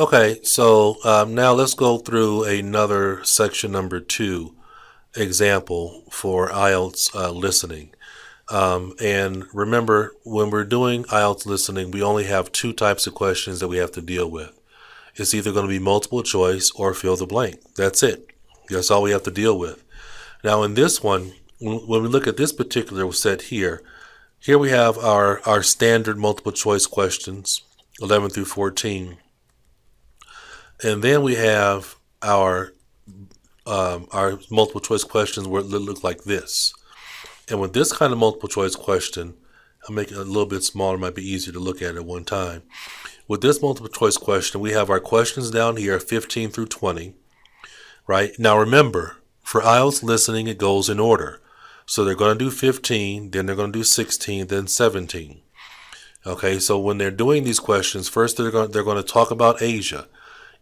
Okay, so now let's go through another section number 2 example for IELTS listening. And remember, when we're doing IELTS listening, we only have two types of questions that we have to deal with. It's either going to be multiple choice or fill the blank. That's it. That's all we have to deal with. Now, in this one, when we look at this particular set here we have our standard multiple choice questions, 11 through 14. And then we have our multiple choice questions where it look like this. And with this kind of multiple choice question, I'll make it a little bit smaller, might be easier to look at one time. With this multiple choice question, we have our questions down here, 15 through 20, right? Now remember, for IELTS listening, it goes in order. So they're going to do 15, then they're going to do 16, then 17. Okay, so when they're doing these questions, first they're going to talk about Asia.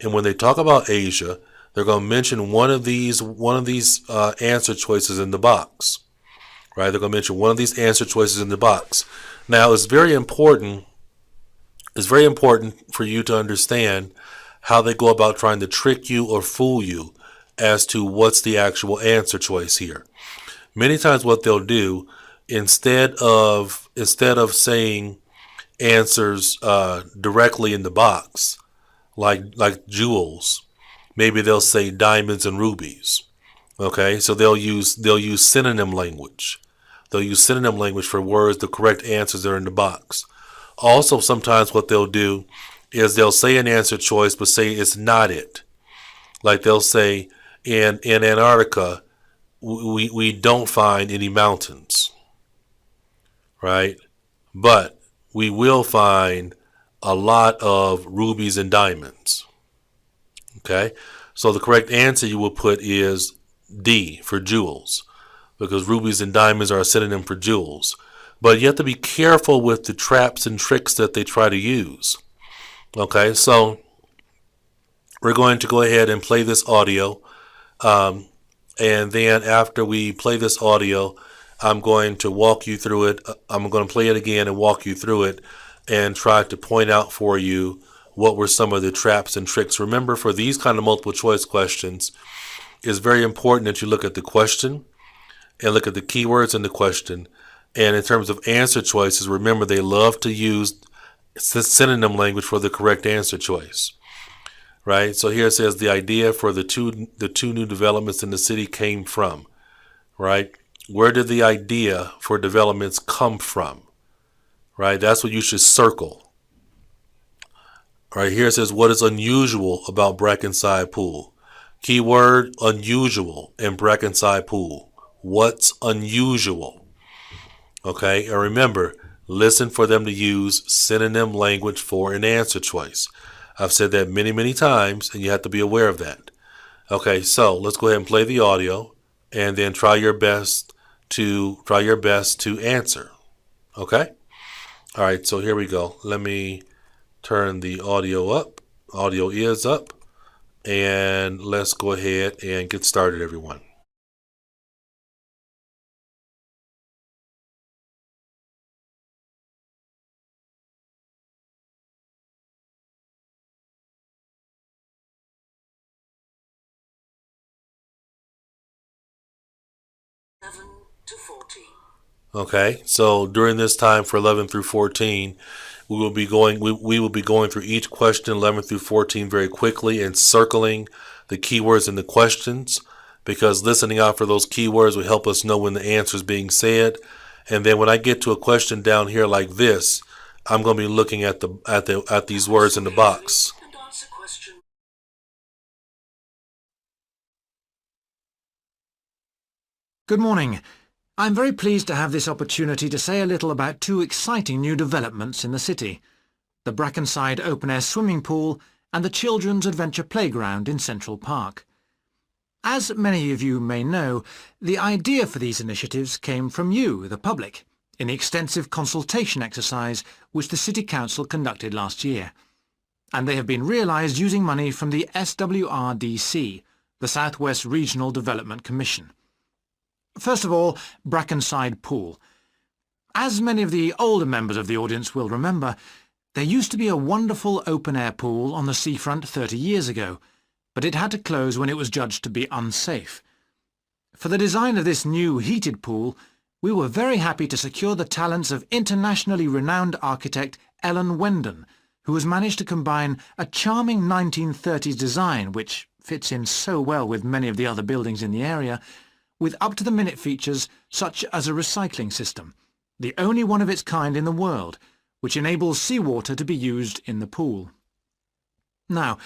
And when they talk about Asia, they're going to mention one of these answer choices in the box. Right? They're going to mention one of these answer choices in the box. Now, it's very important for you to understand how they go about trying to trick you or fool you as to what's the actual answer choice here. Many times what they'll do, instead of saying answers directly in the box, like jewels, maybe they'll say diamonds and rubies. Okay, so they'll use synonym language. They'll use synonym language for words. The correct answers are in the box. Also, sometimes what they'll do is they'll say an answer choice, but say it's not it. Like they'll say, in Antarctica, we don't find any mountains, right? But we will find a lot of rubies and diamonds. Okay, so the correct answer you will put is D for jewels, because rubies and diamonds are a synonym for jewels. But you have to be careful with the traps and tricks that they try to use. Okay, so we're going to go ahead and play this audio. And then after we play this audio, I'm going to walk you through it. I'm going to play it again and walk you through it and try to point out for you what were some of the traps and tricks. Remember, for these kind of multiple choice questions, it's very important that you look at the question and look at the keywords in the question. And in terms of answer choices, remember they love to use synonym language for the correct answer choice. Right? So here it says the idea for the two new developments in the city came from. Right? Where did the idea for developments come from? Right? That's what you should circle. Right here it says what is unusual about Brackenside Pool. Keyword unusual in Brackenside Pool. What's unusual? Okay, and remember, listen for them to use synonym language for an answer choice. I've said that many, many times, and you have to be aware of that. Okay, so let's go ahead and play the audio, and then try your best to answer. Okay? All right, so here we go. Let me turn the audio up. Audio is up. And let's go ahead and get started, everyone. Okay, so during this time for 11 through 14, we will be going through each question 11 through 14 very quickly and circling the keywords in the questions, because listening out for those keywords will help us know when the answer is being said. And then when I get to a question down here like this, I'm going to be looking at these words in the box. Good morning. I'm very pleased to have this opportunity to say a little about two exciting new developments in the city: the Brackenside open-air swimming pool and the Children's Adventure Playground in Central Park. As many of you may know, the idea for these initiatives came from you, the public, in the extensive consultation exercise which the City Council conducted last year. And they have been realised using money from the SWRDC, the South West Regional Development Commission. First of all, Brackenside Pool. As many of the older members of the audience will remember, There used to be a wonderful open-air pool on the seafront 30 years ago, but it had to close when it was judged to be unsafe. For the design of this new heated pool, we were very happy to secure the talents of internationally renowned architect Ellen Wendon, who has managed to combine a charming 1930s design, which fits in so well with many of the other buildings in the area, with up-to-the-minute features such as a recycling system, the only one of its kind in the world, which enables seawater to be used in the pool. Now,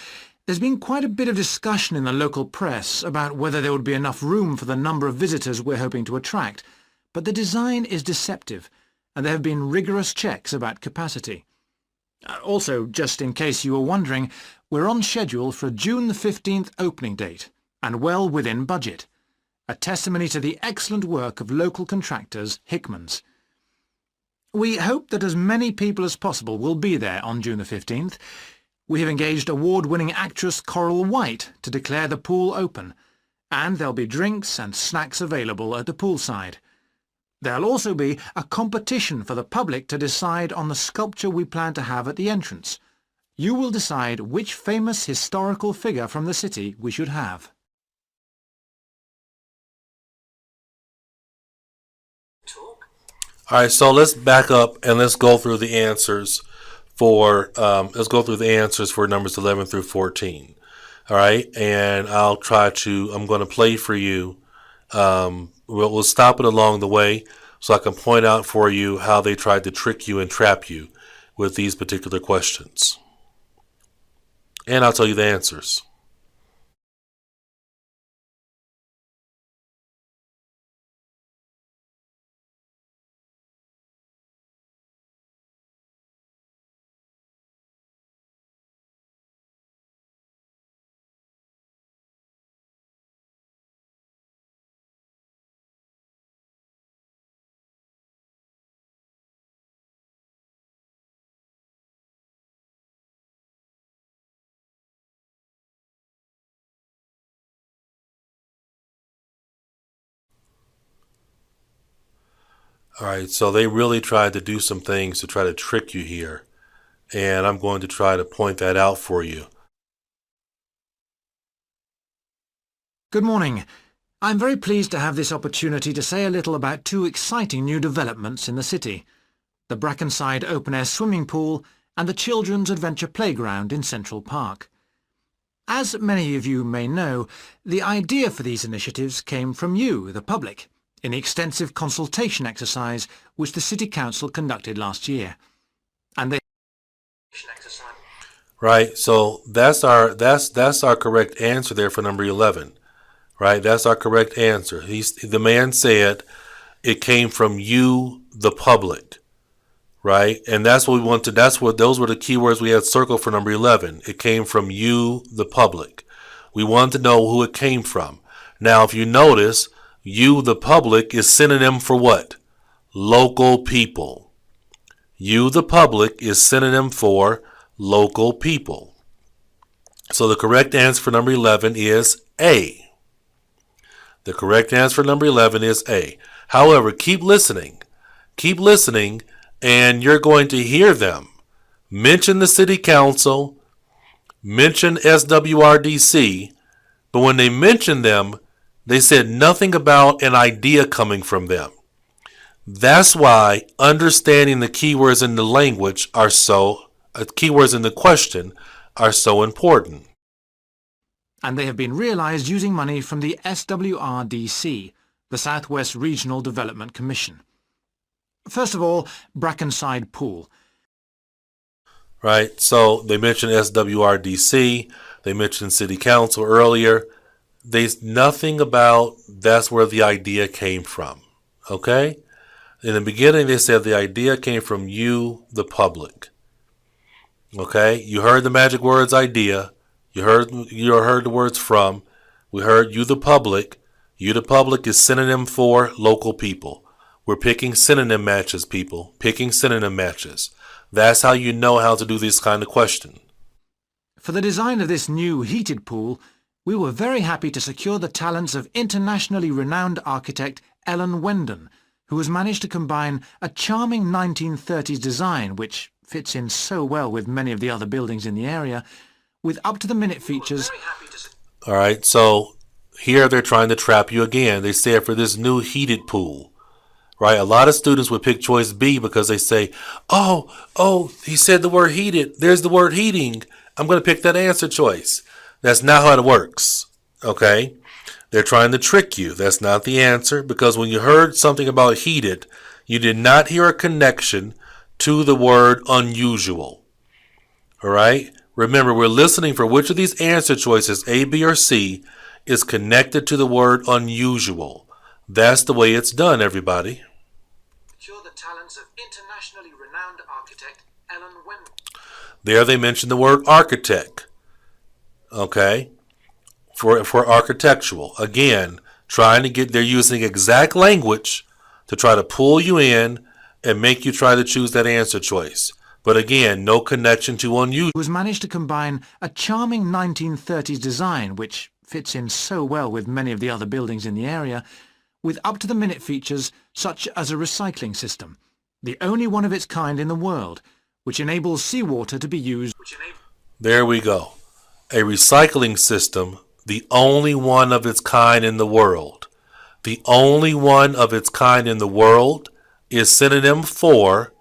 there's been quite a bit of discussion in the local press about whether there would be enough room for the number of visitors we're hoping to attract, but the design is deceptive, and there have been rigorous checks about capacity. Also, just in case you were wondering, we're on schedule for a June the 15th opening date, and well within budget, a testimony to the excellent work of local contractors Hickman's. We hope that as many people as possible will be there on June the 15th. We have engaged award-winning actress Coral White to declare the pool open, and there'll be drinks and snacks available at the poolside. There'll also be a competition for the public to decide on the sculpture we plan to have at the entrance. You will decide which famous historical figure from the city we should have. All right, so let's back up and let's go through the answers for numbers 11 through 14. All right, and I'm going to play for you. We'll stop it along the way so I can point out for you how they tried to trick you and trap you with these particular questions. And I'll tell you the answers. All right, so they really tried to do some things to try to trick you here, and I'm going to try to point that out for you. Good morning. I'm very pleased to have this opportunity to say a little about two exciting new developments in the city: the Brackenside open-air swimming pool and the Children's Adventure Playground in Central Park. As many of you may know, the idea for these initiatives came from you, the public, in the extensive consultation exercise which the City Council conducted last year. And they Right, so that's our correct answer there for number 11. Right, that's our correct answer. The man said it came from you, the public. Right, and that's what we want to. Those were the keywords we had circled for number 11. It came from you, the public. We wanted to know who it came from. Now, if you notice, you, the public, is synonym for what? Local people. You, the public, is synonym for local people. So the correct answer for number 11 is A. The correct answer for number 11 is A. However, keep listening. Keep listening, and you're going to hear them mention the City Council, mention SWRDC, but when they mentioned them, they said nothing about an idea coming from them. That's why understanding the keywords in the language keywords in the question are so important. And they have been realised using money from the SWRDC, the Southwest Regional Development Commission. First of all, Brackenside Pool. Right, so they mentioned SWRDC, they mentioned City Council earlier. There's nothing about that's where the idea came from, okay? In the beginning, they said the idea came from you, the public, okay? You heard the magic words idea. You heard the words from. We heard you, the public. You, the public, is synonym for local people. We're picking synonym matches, people. Picking synonym matches. That's how you know how to do this kind of question. For the design of this new heated pool, we were very happy to secure the talents of internationally renowned architect Ellen Wendon, who has managed to combine a charming 1930s design which fits in so well with many of the other buildings in the area, with up-to-the-minute features. All right, so here they're trying to trap you again. They said for this new heated pool, right? A lot of students would pick choice B because they say, oh, he said the word heated. There's the word heating. I'm going to pick that answer choice. That's not how it works, okay? They're trying to trick you. That's not the answer, because when you heard something about heated, you did not hear a connection to the word unusual. All right? Remember, we're listening for which of these answer choices, A, B, or C, is connected to the word unusual. That's the way it's done, everybody. Secure the talents of internationally renowned architect Ellen Wen. There they mentioned the word architect. Okay? For architectural. Again, they're using exact language to try to pull you in and make you try to choose that answer choice. But again, no connection to unusual. Who has managed to combine a charming 1930s design, which fits in so well with many of the other buildings in the area, with up-to-the-minute features such as a recycling system, the only one of its kind in the world, which enables seawater to be used. There we go. A recycling system, the only one of its kind in the world. The only one of its kind in the world is synonym for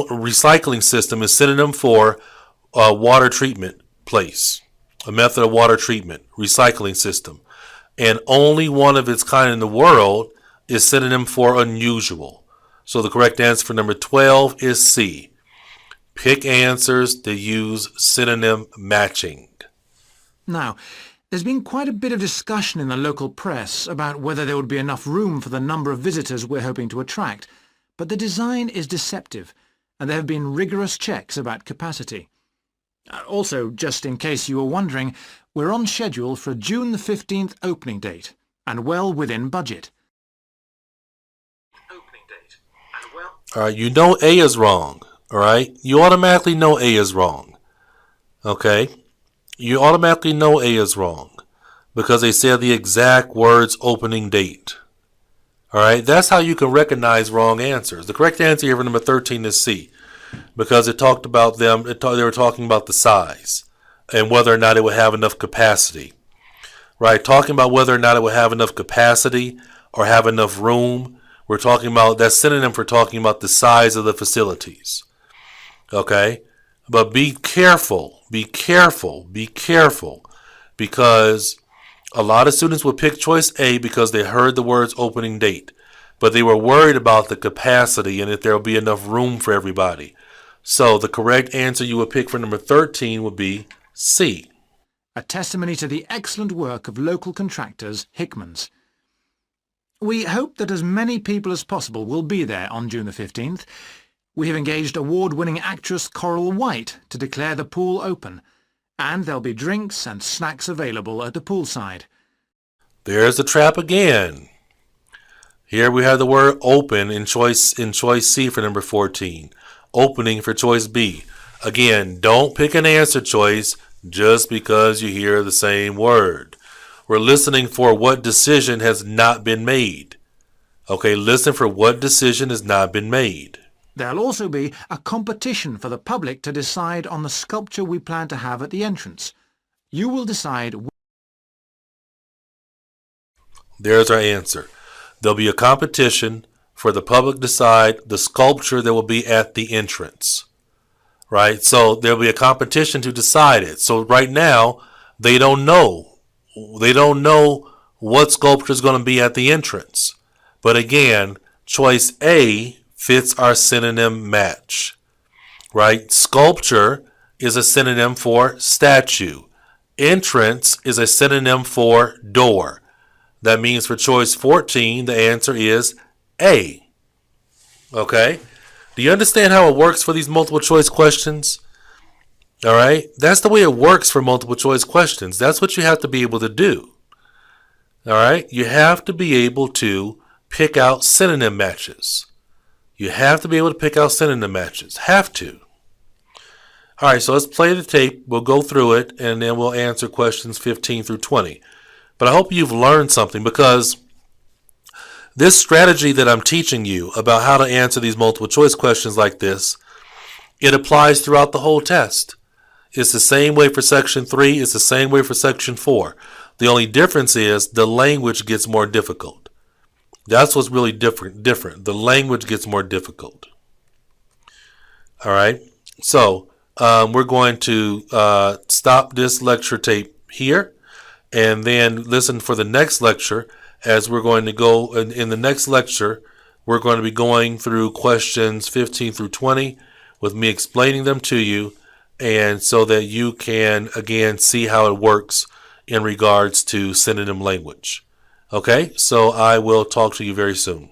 recycling system is synonym for water treatment place, a method of water treatment, recycling system. And only one of its kind in the world is synonym for unusual. So the correct answer for number 12 is C. Pick answers that use synonym matching. Now, there's been quite a bit of discussion in the local press about whether there would be enough room for the number of visitors we're hoping to attract, but the design is deceptive, and there have been rigorous checks about capacity. Also, just in case you were wondering, we're on schedule for a June the 15th opening date, and well within budget. All right, you know A is wrong. All right, you automatically know A is wrong. Okay, you automatically know A is wrong because they said the exact words opening date. All right, that's how you can recognize wrong answers. The correct answer here for number 13 is C, because it talked about they were talking about the size and whether or not it would have enough capacity. Right, talking about whether or not it would have enough capacity or have enough room. We're talking about, that's synonym for talking about the size of the facilities. Okay, but be careful, because a lot of students will pick choice A because they heard the words opening date, but they were worried about the capacity and if there will be enough room for everybody. So the correct answer you would pick for number 13 would be C. A testimony to the excellent work of local contractors, Hickman's. We hope that as many people as possible will be there on June the 15th. We have engaged award-winning actress Coral White to declare the pool open, and there'll be drinks and snacks available at the poolside. There's the trap again. Here we have the word open in choice C for number 14. Opening for choice B. Again, don't pick an answer choice just because you hear the same word. We're listening for what decision has not been made. Okay, listen for what decision has not been made. There'll also be a competition for the public to decide on the sculpture we plan to have at the entrance. You will decide. There's our answer. There'll be a competition for the public to decide the sculpture that will be at the entrance. Right? So there'll be a competition to decide it. So right now, they don't know. They don't know what sculpture is going to be at the entrance. But again, choice A fits our synonym match. Right? Sculpture is a synonym for statue. Entrance is a synonym for door. That means for choice 14, the answer is A. Okay? Do you understand how it works for these multiple choice questions? All right? That's the way it works for multiple choice questions. That's what you have to be able to do. All right? You have to be able to pick out synonym matches. You have to be able to pick out synonym matches. Have to. All right, so let's play the tape. We'll go through it, and then we'll answer questions 15 through 20. But I hope you've learned something, because This strategy that I'm teaching you about how to answer these multiple choice questions like this, it applies throughout the whole test. It's the same way for section 3, it's the same way for section 4. The only difference is the language gets more difficult. That's what's really different. The language gets more difficult. All right. So we're going to stop this lecture tape here and then listen for the next lecture, as we're going to go in the next lecture. We're going to be going through questions 15 through 20 with me explaining them to you, and so that you can again see how it works in regards to synonym language. Okay, so I will talk to you very soon.